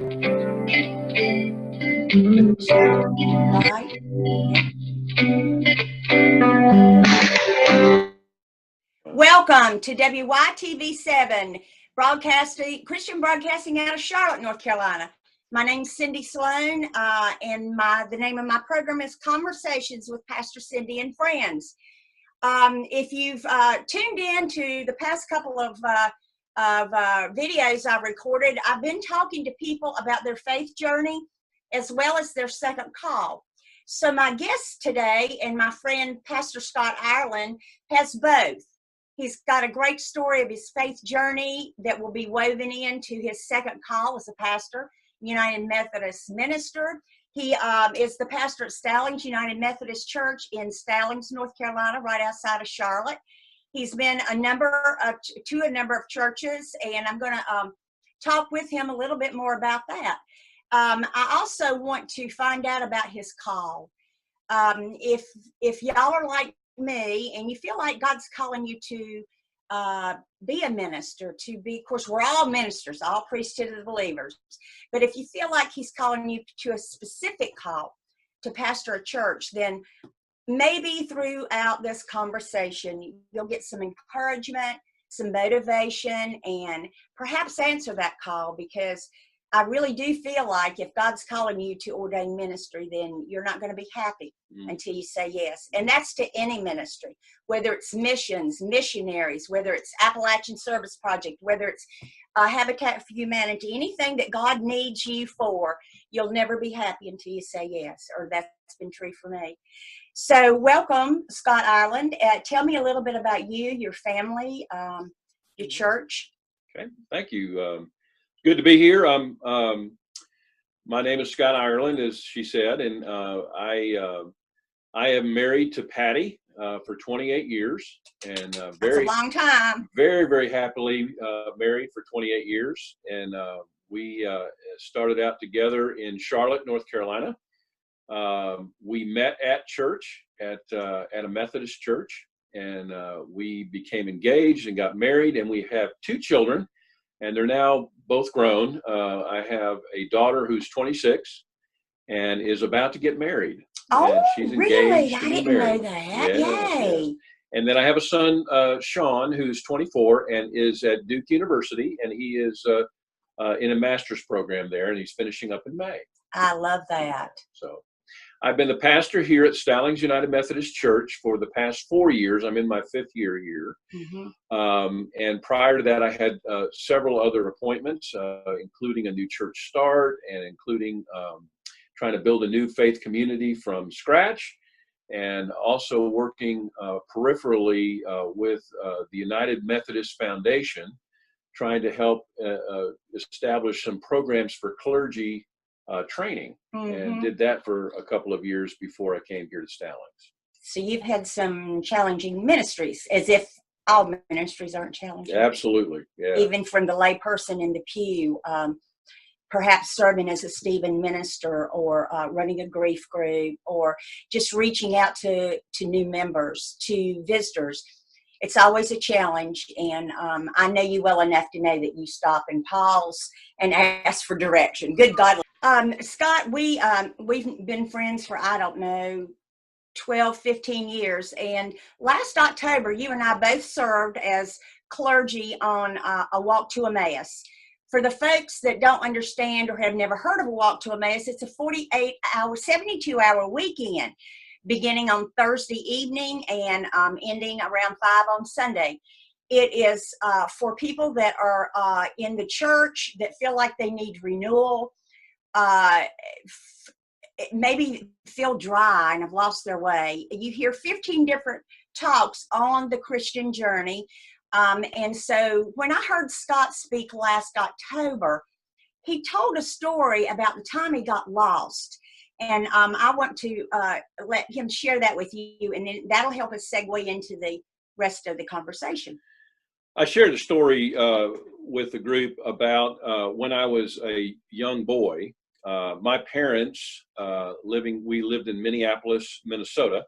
Welcome to WYTV7, Christian broadcasting out of Charlotte, North Carolina. My name's Cindy Sloan, and the name of my program is Conversations with Pastor Cindy and Friends. If you've tuned in to the past couple of videos I've recorded, I've been talking to people about their faith journey as well as their second call. So my guest today and my friend Pastor Scot Ireland has both. He's got a great story of his faith journey that will be woven into his second call as a pastor, United Methodist minister. He is the pastor at Stallings United Methodist Church in Stallings, North Carolina, right outside of Charlotte. He's been to a number of churches, and I'm going to talk with him a little bit more about that. I also want to find out about his call. If y'all are like me and you feel like God's calling you to be a minister, of course, we're all ministers, all priesthood of believers. But if you feel like he's calling you to a specific call to pastor a church, then maybe throughout this conversation, you'll get some encouragement, some motivation, and perhaps answer that call, because I really do feel like if God's calling you to ordain ministry, then you're not going to be happy until you say yes. And that's to any ministry, whether it's missions, missionaries, whether it's Appalachian Service Project, whether it's Habitat for Humanity, anything that God needs you for, you'll never be happy until you say yes, or that's been true for me. So welcome, Scot Ireland. Tell me a little bit about you, your family, your church. Okay, thank you. Good to be here. My name is Scot Ireland, as she said, and I am married to Patty for 28 years, and That's a long time. Very, very happily married for 28 years, and we started out together in Charlotte, North Carolina. We met at church at a Methodist church, and we became engaged and got married, and we have 2 children. And they're now both grown. I have a daughter who's 26 and is about to get married. Oh, and she's really? I didn't know that. Yes, Yay. yes. And then I have a son, Sean, who's 24 and is at Duke University. And he is in a master's program there, and he's finishing up in May. I love that. So I've been the pastor here at Stallings United Methodist Church for the past 4 years. I'm in my 5th year here. Mm-hmm. And prior to that, I had several other appointments, including a new church start and including trying to build a new faith community from scratch, and also working peripherally with the United Methodist Foundation, trying to help establish some programs for clergy training, and did that for a couple of years before I came here to Stallings. So you've had some challenging ministries, as if all ministries aren't challenging. Absolutely, yeah. Even from the lay person in the pew, perhaps serving as a Stephen minister, or running a grief group, or just reaching out to new members, to visitors. It's always a challenge, and I know you well enough to know that you stop and pause and ask for direction. Good God. Scot, we've been friends for, I don't know, 12, 15 years. And last October, you and I both served as clergy on a walk to Emmaus. For the folks that don't understand or have never heard of a walk to Emmaus, it's a 48-hour, 72-hour weekend, beginning on Thursday evening and ending around 5 on Sunday. It is for people that are in the church that feel like they need renewal, maybe feel dry and have lost their way. You hear 15 different talks on the Christian journey. And so when I heard Scot speak last October, he told a story about the time he got lost. And I want to let him share that with you, and then that'll help us segue into the rest of the conversation. I shared a story with the group about when I was a young boy. My parents we lived in Minneapolis, Minnesota,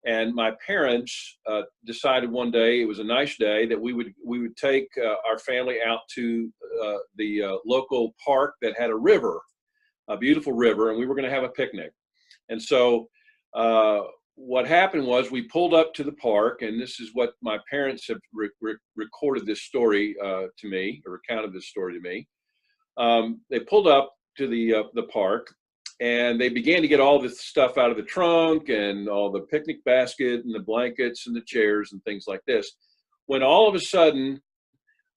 And my parents decided one day, it was a nice day, that we would take our family out to the local park that had a river, a beautiful river, and we were going to have a picnic. And so what happened was we pulled up to the park, and this is what my parents have recorded this story to me, or recounted this story to me. They pulled up to the park, and they began to get all this stuff out of the trunk and all the picnic basket and the blankets and the chairs and things like this. When all of a sudden,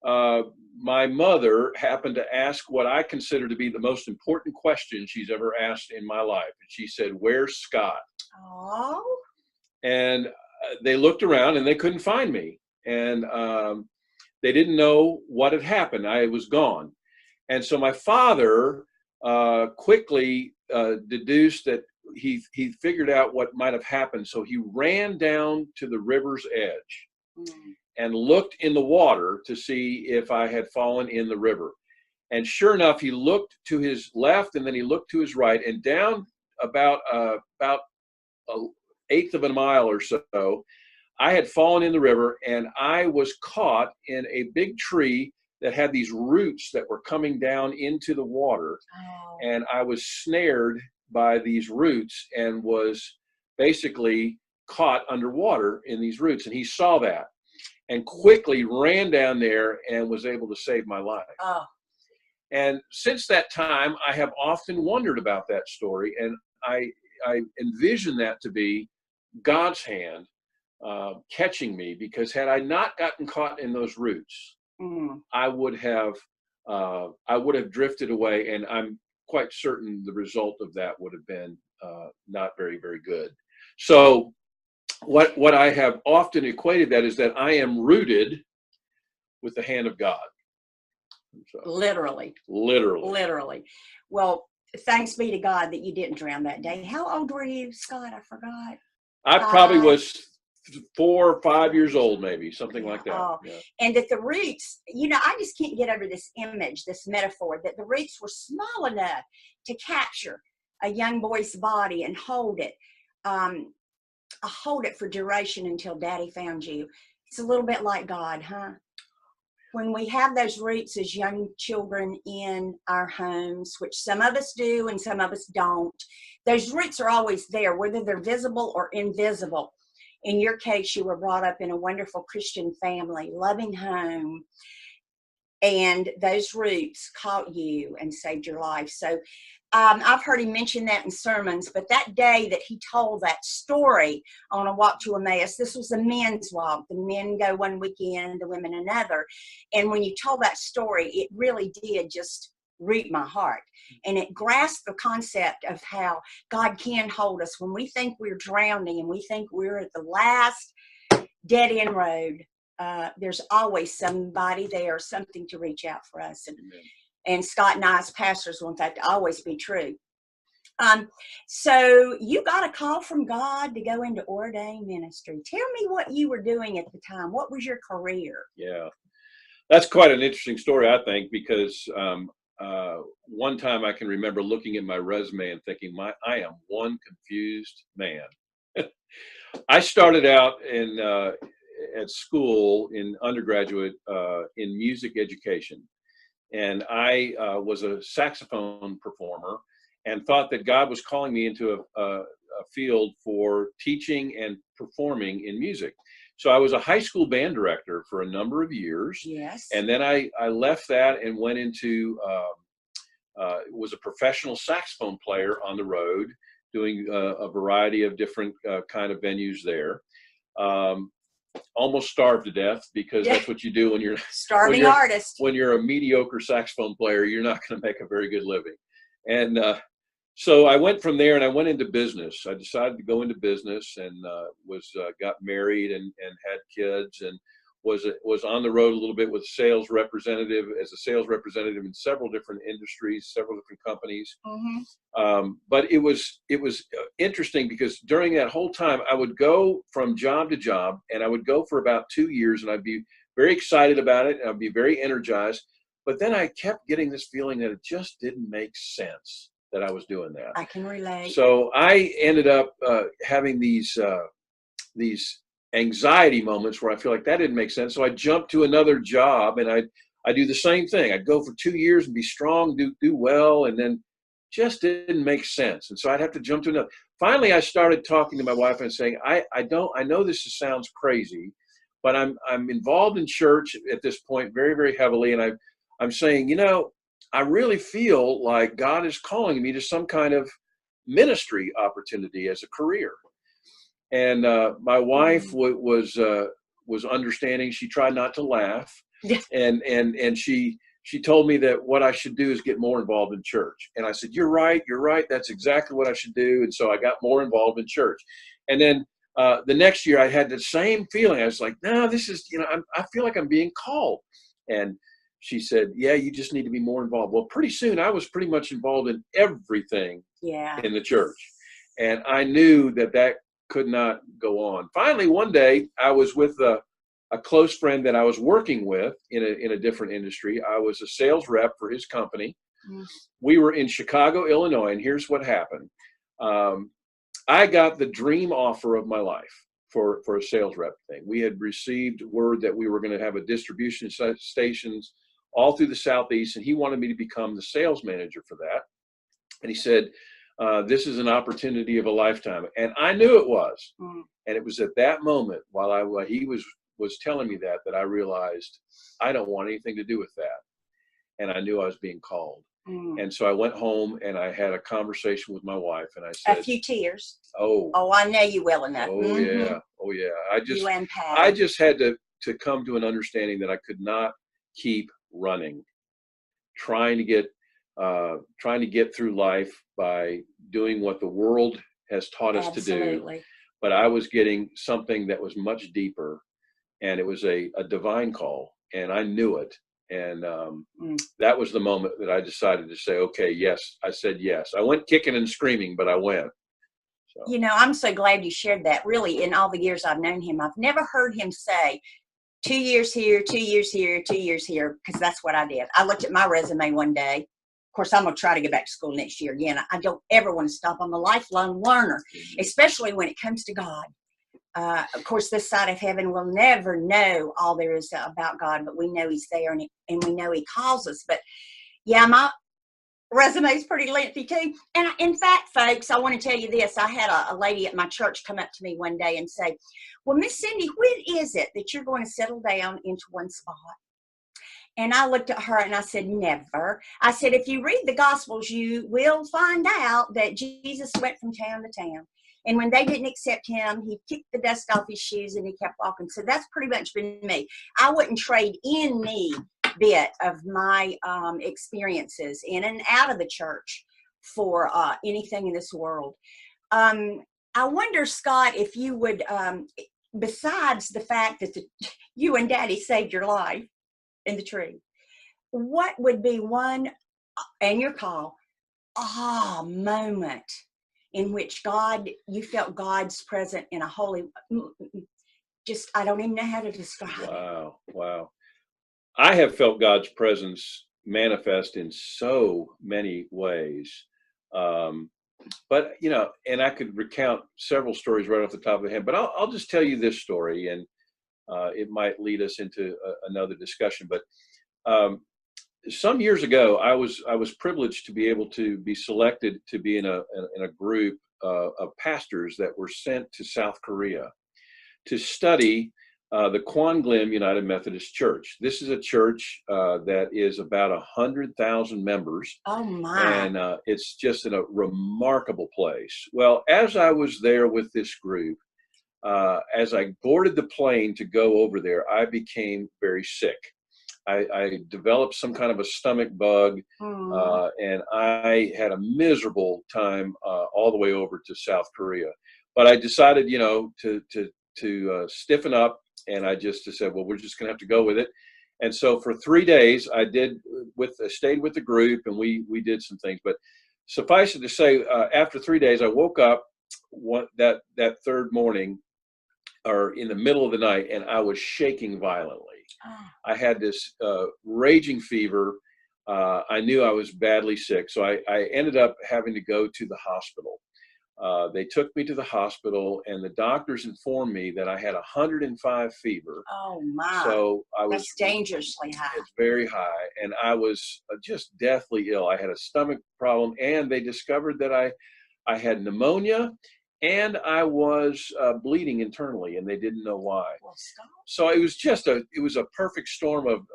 my mother happened to ask what I consider to be the most important question she's ever asked in my life. And she said, "Where's Scott?" Oh. And they looked around and they couldn't find me. And they didn't know what had happened. I was gone. And so my father quickly deduced that he figured out what might have happened. So he ran down to the river's edge and looked in the water to see if I had fallen in the river. And sure enough, he looked to his left and then he looked to his right, and down about an eighth of a mile or so, I had fallen in the river, and I was caught in a big tree that had these roots that were coming down into the water. Oh. And I was snared by these roots and was basically caught underwater in these roots. And he saw that and quickly ran down there and was able to save my life. Oh. And since that time, I have often wondered about that story, and I envision that to be God's hand catching me, because had I not gotten caught in those roots, I would have drifted away, and I'm quite certain the result of that would have been not very, very good. So what I have often equated that is that I am rooted with the hand of God. So, literally. Well, thanks be to God that you didn't drown that day. How old were you, Scott? I forgot. I probably was 4 or 5 years old, maybe, something like that. Oh. Yeah. And that the roots, I just can't get over this image, this metaphor, that the roots were small enough to capture a young boy's body and hold it for duration until Daddy found you. It's a little bit like God, huh? When we have those roots as young children in our homes, which some of us do and some of us don't, those roots are always there, whether they're visible or invisible. In your case, you were brought up in a wonderful Christian family, loving home, and those roots caught you and saved your life. So I've heard him mention that in sermons, but that day that he told that story on a walk to Emmaus, this was a men's walk. The men go one weekend, the women another. And when you told that story, it really did just root my heart. And it grasped the concept of how God can hold us when we think we're drowning and we think we're at the last dead end road. There's always somebody there, something to reach out for us. And Scott and I as pastors want that to always be true. So you got a call from God to go into ordained ministry. Tell me what you were doing at the time. What was your career? Yeah, that's quite an interesting story, I think, because one time I can remember looking at my resume and thinking, I am one confused man. I started out at school in undergraduate in music education. And I was a saxophone performer and thought that God was calling me into a field for teaching and performing in music. So I was a high school band director for a number of years. Yes. And then I left that and went into, was a professional saxophone player on the road, doing a variety of different kind of venues there. Almost starved to death, because that's what you do when you're starving artist. When you're a mediocre saxophone player, you're not going to make a very good living. And so I went from there and I went into business. I decided to go into business and got married and had kids, and was on the road a little bit with as a sales representative in several different industries, several different companies. Mm-hmm. But it was interesting, because during that whole time I would go from job to job, and I would go for about 2 years, and I'd be very excited about it, and I'd be very energized. But then I kept getting this feeling that it just didn't make sense that I was doing that. I can relate. So I ended up having these these anxiety moments where I feel like that didn't make sense. So I jumped to another job, and I do the same thing. I'd go for 2 years and be strong, do well, and then just didn't make sense. And so I'd have to jump to another. Finally, I started talking to my wife and saying, I know this sounds crazy, but I'm involved in church at this point very, very heavily. And I'm saying, I really feel like God is calling me to some kind of ministry opportunity as a career. And my wife was understanding. She tried not to laugh, and she told me that what I should do is get more involved in church. And I said, you're right. That's exactly what I should do. And so I got more involved in church. And then the next year I had the same feeling. I was like, no, this is, I feel like I'm being called. And she said, yeah, you just need to be more involved. Well, pretty soon I was pretty much involved in everything in the church. And I knew that could not go on. Finally, one day I was with a close friend that I was working with in a different industry. I was a sales rep for his company. We were in Chicago, Illinois, and here's what happened. I got the dream offer of my life for a sales rep thing. We had received word that we were going to have a distribution stations all through the Southeast, and he wanted me to become the sales manager for that. And he said, this is an opportunity of a lifetime. And I knew it was. And it was at that moment while he was telling me that I realized I don't want anything to do with that. And I knew I was being called. And so I went home and I had a conversation with my wife, and I said, a few tears. Oh, I know you well enough. Yeah. I just had to come to an understanding that I could not keep running, trying to get through life by doing what the world has taught us to do. But I was getting something that was much deeper, and it was a divine call, and I knew it. And that was the moment that I decided to say, okay, yes. I said yes. I went kicking and screaming, but I went. So. I'm so glad you shared that. Really, in all the years I've known him, I've never heard him say 2 years here, 2 years here, 2 years here, because that's what I did. I looked at my resume one day. Of course, I'm going to try to go back to school next year again. I don't ever want to stop. I'm a lifelong learner, especially when it comes to God. Of course, this side of heaven will never know all there is about God, but we know he's there, and we know he calls us. But yeah, my resume is pretty lengthy too. And in fact, folks, I want to tell you this. I had a lady at my church come up to me one day and say, well, Miss Cindy, when is it that you're going to settle down into one spot? And I looked at her and I said, never. I said, if you read the Gospels, you will find out that Jesus went from town to town. And when they didn't accept him, he kicked the dust off his shoes and he kept walking. So that's pretty much been me. I wouldn't trade any bit of my experiences in and out of the church for anything in this world. I wonder, Scott, if you would, besides the fact that you and Daddy saved your life in the tree, what would be one, and your call, moment in which you felt God's present in a holy, I don't even know how to describe it. Wow. I have felt God's presence manifest in so many ways. But, and I could recount several stories right off the top of the head, but I'll just tell you this story, and it might lead us into another discussion. But some years ago, I was privileged to be able to be selected to be in a group of pastors that were sent to South Korea to study the Kwanglim United Methodist Church. This is a church that is about 100,000 members. Oh my! And it's just in a remarkable place. Well, as I was there with this group, as I boarded the plane to go over there, I became very sick. I developed some kind of a stomach bug, and I had a miserable time all the way over to South Korea. But I decided, to stiffen up, and I just said, well, we're just going to have to go with it. And so for 3 days, I stayed with the group, and we did some things. But suffice it to say, after 3 days, I woke up that third morning, or in the middle of the night, and I was shaking violently. I had this raging fever. I knew I was badly sick, so I ended up having to go to the hospital. They took me to the hospital, and the doctors informed me that I had 105 fever. Oh my! So That's dangerously high. It's very high, and I was just deathly ill. I had a stomach problem, and they discovered that I had pneumonia, and I was bleeding internally, and they didn't know why. Well, stop. So it was a perfect storm of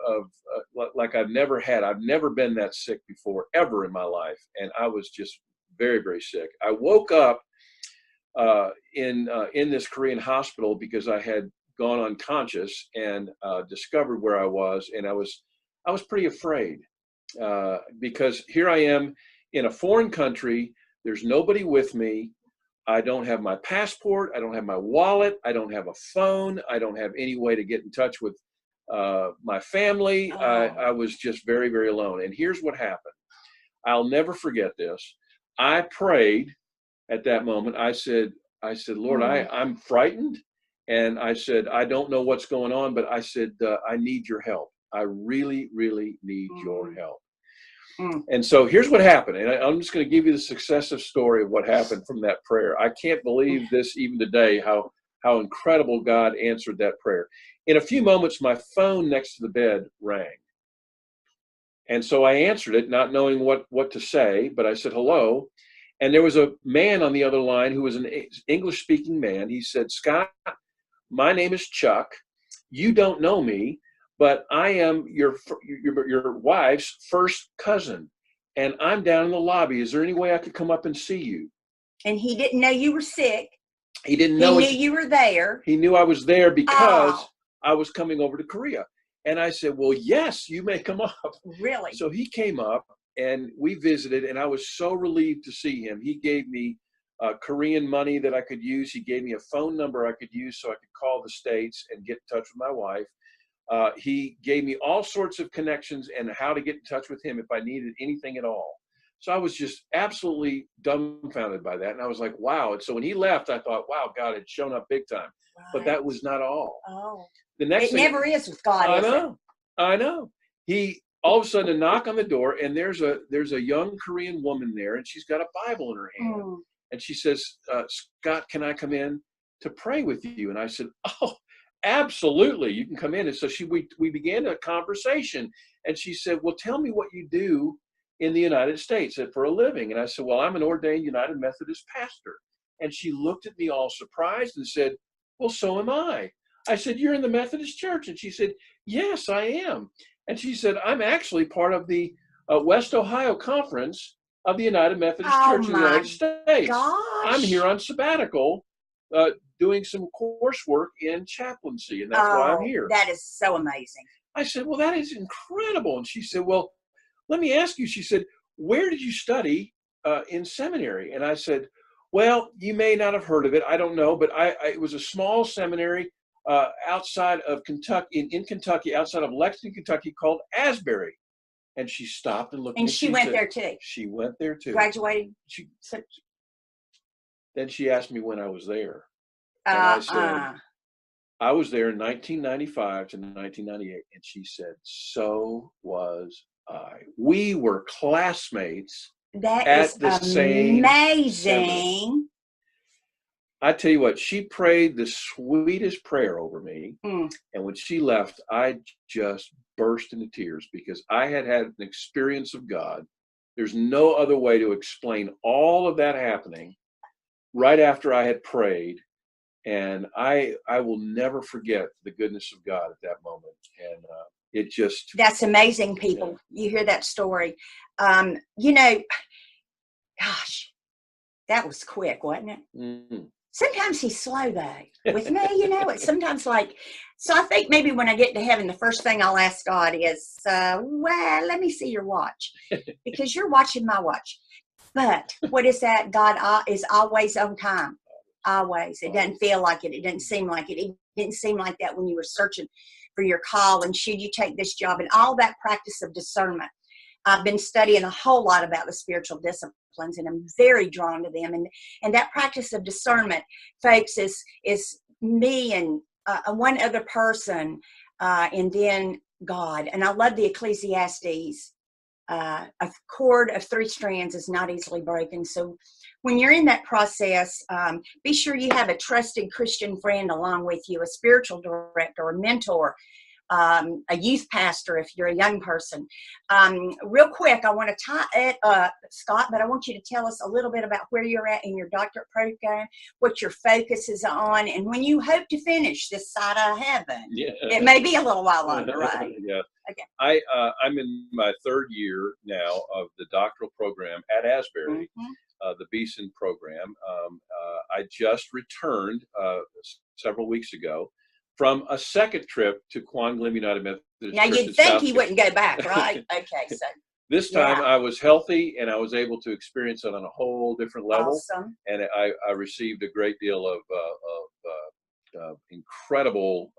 like I've never had. I've never been that sick before, ever in my life, and I was just very, very sick. I woke up in this Korean hospital because I had gone unconscious and discovered where I was, and I was pretty afraid because here I am in a foreign country. There's nobody with me. I don't have my passport. I don't have my wallet. I don't have a phone. I don't have any way to get in touch with my family. Oh. I was just very, very alone. And here's what happened. I'll never forget this. I prayed at that moment. I said, Lord, I'm frightened. And I said, I don't know what's going on, but I said, I need your help. I really, really need your help. And so here's what happened. And I'm just going to give you the successive story of what happened from that prayer. I can't believe this even today, how incredible God answered that prayer. In a few moments, my phone next to the bed rang. And so I answered it, not knowing what to say, but I said, hello. And there was a man on the other line who was an English-speaking man. He said, Scott, my name is Chuck. You don't know me, but I am your wife's first cousin, and I'm down in the lobby. Is there any way I could come up and see you? And he didn't know you were sick. He didn't know. He knew you were there. He knew I was there because I was coming over to Korea. And I said, well, yes, you may come up. Really? So he came up and we visited, and I was so relieved to see him. He gave me Korean money that I could use. He gave me a phone number I could use so I could call the States and get in touch with my wife. He gave me all sorts of connections and how to get in touch with him if I needed anything at all. So I was just absolutely dumbfounded by that. And I was like, wow. And so when he left, I thought, wow, God had shown up big time. Right. But that was not all. Oh. The next thing, never is with God. I know. He all of a sudden a knock on the door, and there's a young Korean woman there, and she's got a Bible in her hand. And she says, Scott, can I come in to pray with you? And I said, oh, absolutely, you can come in. And so we began a conversation, and she said, well, tell me what you do in the United States for a living. And I said, well, I'm an ordained United Methodist pastor. And she looked at me all surprised and said, well, so am I. I said, you're in the Methodist Church? And she said, yes, I am. And she said, I'm actually part of the West Ohio Conference of the United Methodist Church in the United States. Gosh. I'm here on sabbatical doing some coursework in chaplaincy, and that's why I'm here. That is so amazing. I said, well, that is incredible. And she said, well, let me ask you, she said, where did you study in seminary? And I said, well, you may not have heard of it. I don't know, but it was a small seminary outside of Kentucky, in Kentucky, outside of Lexington, Kentucky, called Asbury. And she stopped and looked. And she went there too. She went there too. Graduated. Then she asked me when I was there. And I said, I was there in 1995 to 1998. And she said, so was I. We were classmates. That is amazing. I tell you what, she prayed the sweetest prayer over me. And when she left, I just burst into tears because I had an experience of God. There's no other way to explain all of that happening right after I had prayed. And I will never forget the goodness of God at that moment. And it just... That's amazing, people. Yeah. You hear that story. Gosh, that was quick, wasn't it? Mm-hmm. Sometimes he's slow, though, with me, it's sometimes so I think maybe when I get to heaven, the first thing I'll ask God is, well, let me see your watch, because you're watching my watch. But what is that? God is always on time, always. It doesn't feel like it. It doesn't seem like it. It didn't seem like that when you were searching for your call and should you take this job and all that practice of discernment. I've been studying a whole lot about the spiritual disciplines, and I'm very drawn to them. And that practice of discernment, folks, is me and one other person, and then God. And I love the Ecclesiastes a cord of 3 strands is not easily broken. So when you're in that process, be sure you have a trusted Christian friend along with you, a spiritual director, a mentor, a youth pastor if you're a young person. Real quick, I want to tie it up, Scott, but I want you to tell us a little bit about where you're at in your doctorate program, what your focus is on, and when you hope to finish this side of heaven. Yeah. It may be a little while longer, right? Yeah. Okay. I'm in my 3rd year now of the doctoral program at Asbury, the Beeson program. I just returned several weeks ago from a 2nd trip to Quan Glim United Methodist Now, Church you'd think he wouldn't go back, right? Okay, so. This time I was healthy and I was able to experience it on a whole different level. Awesome. And I received a great deal of incredible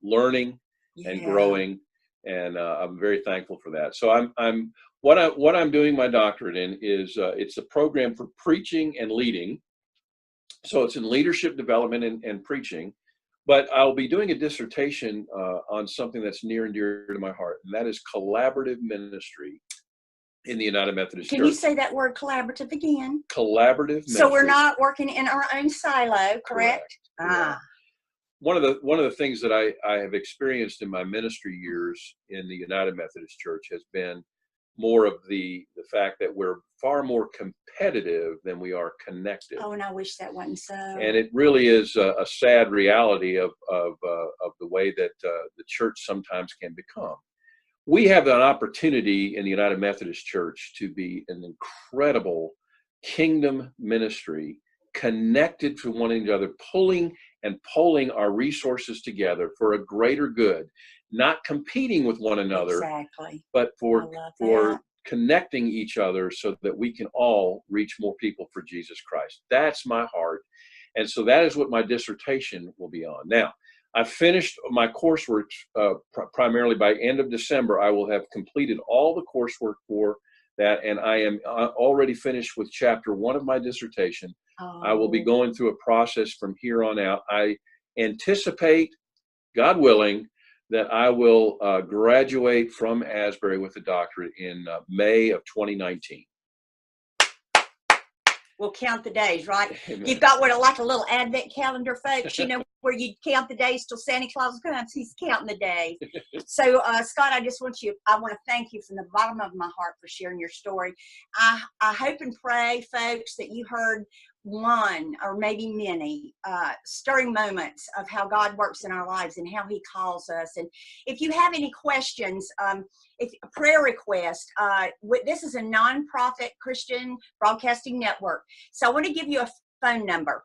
learning and growing, and I'm very thankful for that. So what I'm doing my doctorate in is it's a program for preaching and leading. So it's in leadership development and preaching. But I'll be doing a dissertation on something that's near and dear to my heart, and that is collaborative ministry in the United Methodist Church. Can you say that word collaborative again? Collaborative ministry. So we're not working in our own silo, correct? Correct. One of the things that I have experienced in my ministry years in the United Methodist Church has been more of the fact that we're far more competitive than we are connected. Oh, and I wish that wasn't so. And it really is a sad reality of the way that the church sometimes can become. We have an opportunity in the United Methodist Church to be an incredible kingdom ministry, connected to one another, pulling and pulling our resources together for a greater good, not competing with one another, exactly, but for connecting each other so that we can all reach more people for Jesus Christ. That's my heart. And so that is what my dissertation will be on. Now, I finished my coursework primarily by end of December. I will have completed all the coursework for that, and I am already finished with chapter 1 of my dissertation. I will be going through a process from here on out. I anticipate, God willing, that I will graduate from Asbury with a doctorate in May of 2019. We'll count the days, right? Amen. You've got like a little advent calendar, folks, you know, where you count the days till Santa Claus comes. He's counting the days. So, Scott, I want to thank you from the bottom of my heart for sharing your story. I hope and pray, folks, that you heard one or maybe many stirring moments of how God works in our lives and how he calls us. And if you have any questions, if a prayer request, this is a nonprofit Christian broadcasting network. So I want to give you a phone number.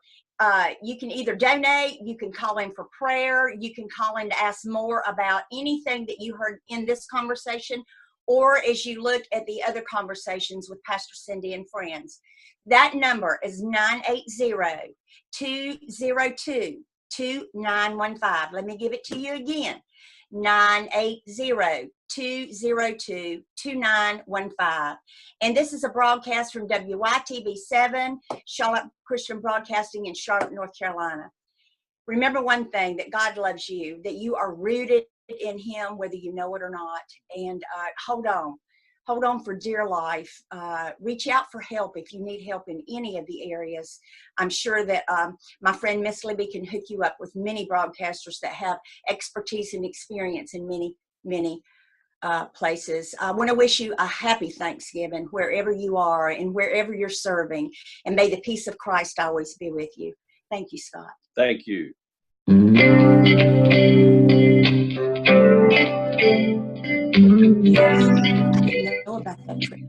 You can either donate, you can call in for prayer, you can call in to ask more about anything that you heard in this conversation, or as you look at the other conversations with Pastor Cindy and friends. That number is 980-202-2915. Let me give it to you again. 980-202-2915. And this is a broadcast from WYTV7, Charlotte Christian Broadcasting in Charlotte, North Carolina. Remember one thing, that God loves you, that you are rooted in him, whether you know it or not. And hold on for dear life. Reach out for help if you need help in any of the areas. I'm sure that my friend Miss Libby can hook you up with many broadcasters that have expertise and experience in many places. I want to wish you a happy Thanksgiving wherever you are and wherever you're serving, and may the peace of Christ always be with you. Thank you, Scott. Thank you. Yes, I didn't know about that trip.